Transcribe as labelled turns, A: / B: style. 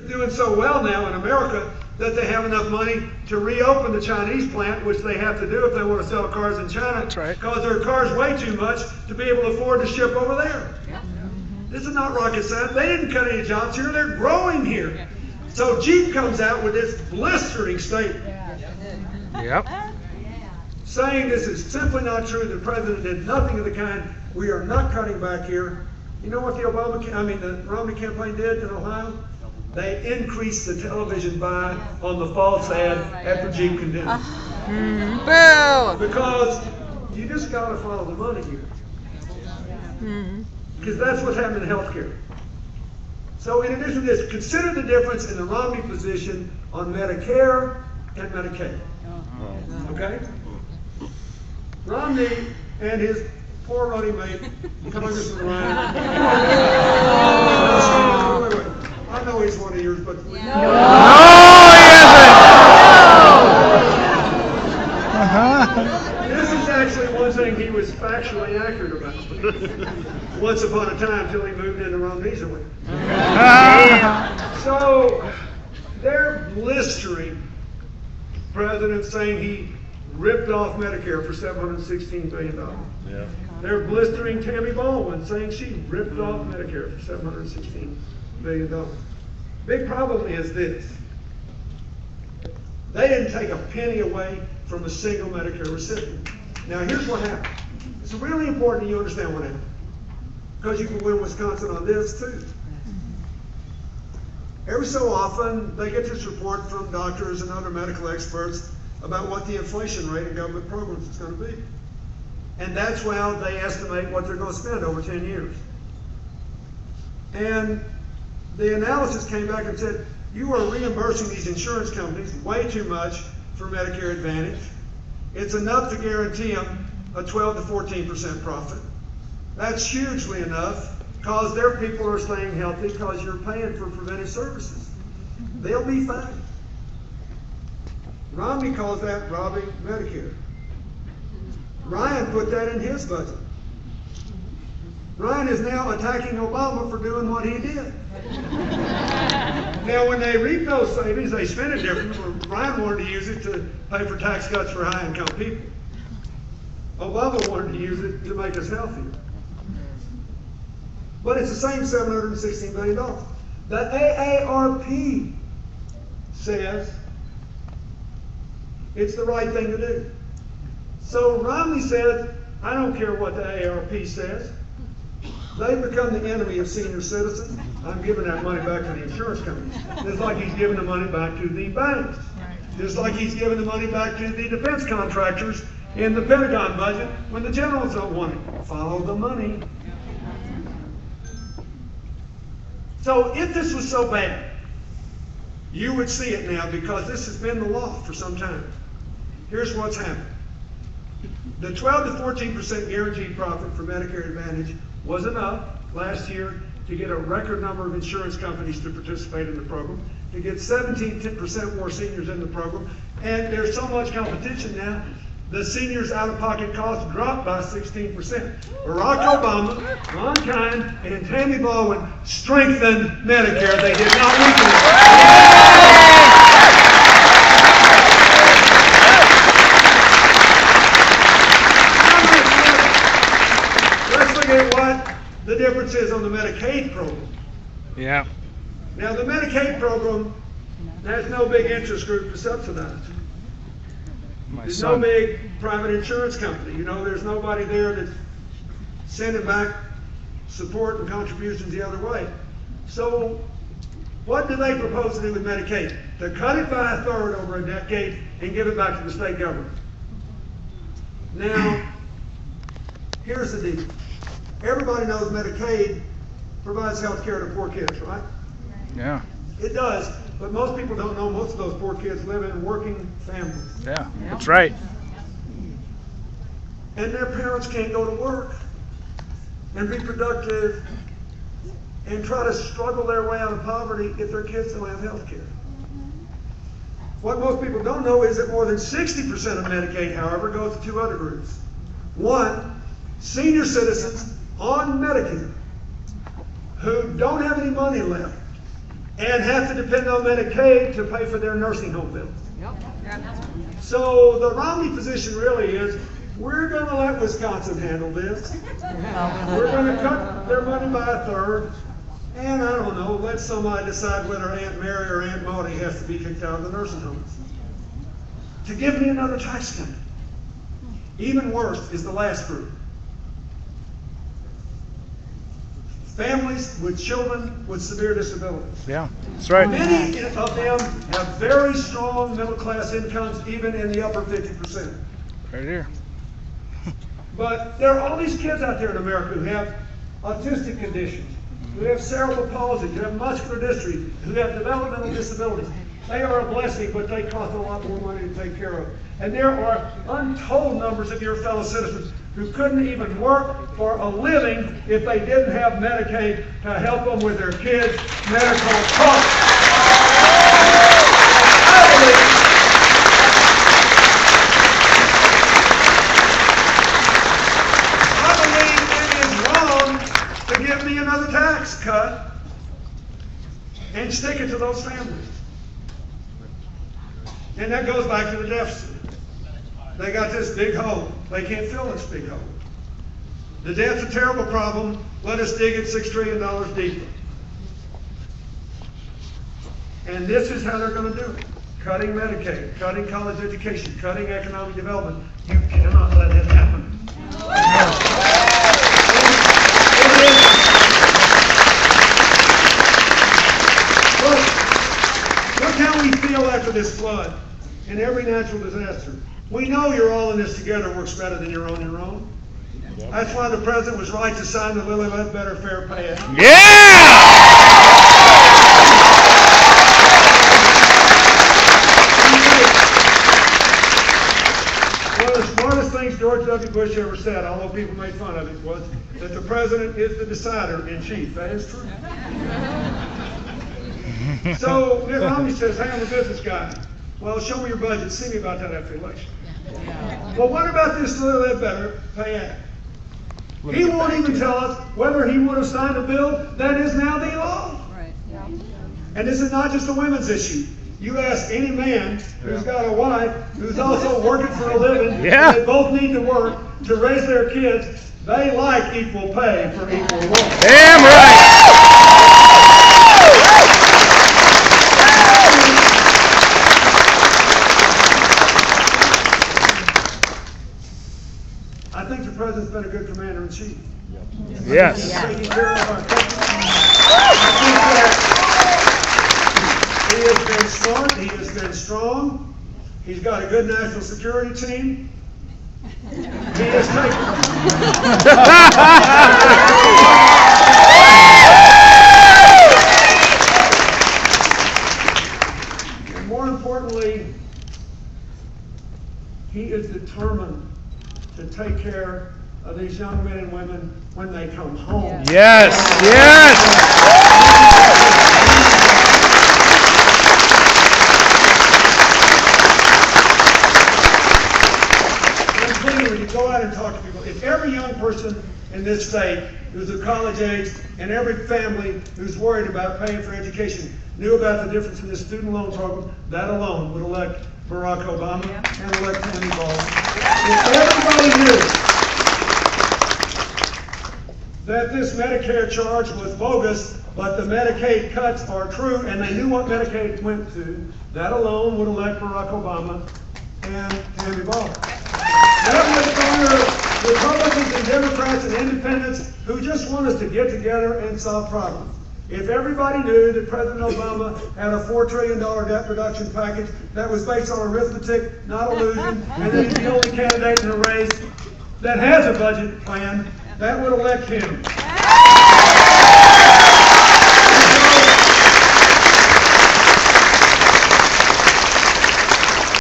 A: doing so well now in America that they have enough money to reopen the Chinese plant, which they have to do if they want to sell cars in China.
B: That's right.
A: Because their cars weigh too much to be able to afford to ship over there. Yeah. This is not rocket science. They didn't cut any jobs here. They're growing here. So Jeep comes out with this blistering statement.
B: Yep.
A: Saying this is simply not true. The president did nothing of the kind. We are not cutting back here. You know what the Romney campaign did in Ohio? They increased the television buy on the false ad after Jeep condemned it.
C: Boo!
A: Because you just got to follow the money here. Because that's what's happening in healthcare. So in addition to this, consider the difference in the Romney position on Medicare and Medicaid. Okay? Romney and his poor running mate, Congressman Ryan. Wait. I know he's one of yours, but
B: No, he isn't.
A: This is actually one thing he was factually accurate about. Once upon a time, till he moved into Romney's way. So they're blistering president saying he ripped off Medicare for $716 billion.
D: Yeah.
A: They're blistering Tammy Baldwin saying she ripped off Medicare for $716 billion. Big problem is this. They didn't take a penny away from a single Medicare recipient. Now here's what happened. It's really important you understand what happened. Because you can win Wisconsin on this too. Every so often they get this report from doctors and other medical experts about what the inflation rate in government programs is going to be. And that's how they estimate what they're going to spend over 10 years. And the analysis came back and said, you are reimbursing these insurance companies way too much for Medicare Advantage. It's enough to guarantee them a 12 to 14% profit. That's hugely enough because their people are staying healthy because you're paying for preventive services. They'll be fine. Romney calls that robbing Medicare. Ryan put that in his budget. Ryan is now attacking Obama for doing what he did. Now, when they reap those savings, they spend it differently. Ryan wanted to use it to pay for tax cuts for high-income people. Obama wanted to use it to make us healthier. But it's the same $716 billion. The AARP says it's the right thing to do. So Romney said, I don't care what the AARP says. They've become the enemy of senior citizens. I'm giving that money back to the insurance companies. Just like he's giving the money back to the banks. Just like he's giving the money back to the defense contractors in the Pentagon budget when the generals don't want it. Follow the money. So if this was so bad, you would see it now because this has been the law for some time. Here's what's happened. The 12 to 14% guaranteed profit for Medicare Advantage was enough last year to get a record number of insurance companies to participate in the program, to get 17% more seniors in the program, and there's so much competition now, the seniors' out-of-pocket costs dropped by 16%. Barack Obama, Ron Kine, and Tammy Baldwin strengthened Medicare. They did not weaken it. Let's look at what the difference is on the Medicaid program.
B: Yeah.
A: Now, the Medicaid program has no big interest group to subsidize. There's no big private insurance company. You know, there's nobody there that's sending back support and contributions the other way. So what do they propose to do with Medicaid? To cut it by a third over a decade and give it back to the state government. Now, here's the deal. Everybody knows Medicaid provides health care to poor kids, right?
B: Yeah.
A: It does, but most people don't know most of those poor kids live in working families.
B: Yeah, that's right.
A: And their parents can't go to work and be productive and try to struggle their way out of poverty if their kids don't have health care. What most people don't know is that more than 60% of Medicaid, however, goes to two other groups. One, senior citizens on Medicare who don't have any money left and have to depend on Medicaid to pay for their nursing home bills.
C: Yep.
A: So the Romney position really is, we're going to let Wisconsin handle this. We're going to cut their money by a third. And I don't know, let somebody decide whether Aunt Mary or Aunt Maudie has to be kicked out of the nursing homes. To give me another tax cut. Even worse is the last group. Families with children with severe disabilities.
B: Yeah, that's right.
A: Many of them have very strong middle class incomes, even in the upper 50%.
B: Right here.
A: But there are all these kids out there in America who have autistic conditions, who have cerebral palsy, who have muscular dystrophy, who have developmental disabilities. They are a blessing, but they cost a lot more money to take care of. And there are untold numbers of your fellow citizens who couldn't even work for a living if they didn't have Medicaid to help them with their kids' medical costs. I believe it is wrong to give me another tax cut and stick it to those families. And that goes back to the deficit. They got this big hole. They can't fill this big hole. The debt's a terrible problem. Let us dig it $6 trillion deeper. And this is how they're going to do it. Cutting Medicaid, cutting college education, cutting economic development. You cannot let it happen. Look how we feel after this flood and every natural disaster. We know you're all in this together works better than you're on your own. That's why the president was right to sign the Lilly Ledbetter Fair Pay Act.
B: Yeah!
A: One of the smartest things George W. Bush ever said, although people made fun of it, was that the president is the decider in chief. That is true. So Mitt Romney says, hey, I'm a business guy. Well, show me your budget. See me about that after the election. Well, what about this Lilly Ledbetter Pay Act? He won't even tell us whether he would have signed a bill that is now the law.
C: Right. Yeah.
A: And this is not just a women's issue. You ask any man who's got a wife who's also working for a living,
B: Yeah.
A: they both need to work to raise their kids, they like equal pay for equal work.
B: Damn right!
A: I think the president's been a good commander-in-chief.
B: Yes.
A: He's taking care of our country. I think that he has been smart, he has been strong, he's got a good national security team. He has taken. And more importantly, he is determined to take care of these young men and women when they come home.
B: Yes, yes!
A: When you go out and talk to people, if every young person in this state who's of college age and every family who's worried about paying for education knew about the difference in the student loan program, that alone would elect Barack Obama and elect Tammy Baldwin. If everybody knew that this Medicare charge was bogus, but the Medicaid cuts are true, and they knew what Medicaid went to, that alone would elect Barack Obama and Tammy Baldwin. That would garner Republicans and Democrats and independents who just want us to get together and solve problems. If everybody knew that President Obama had a $4 trillion debt reduction package that was based on arithmetic, not illusion, and that he's the only candidate in the race that has a budget plan, that would elect him.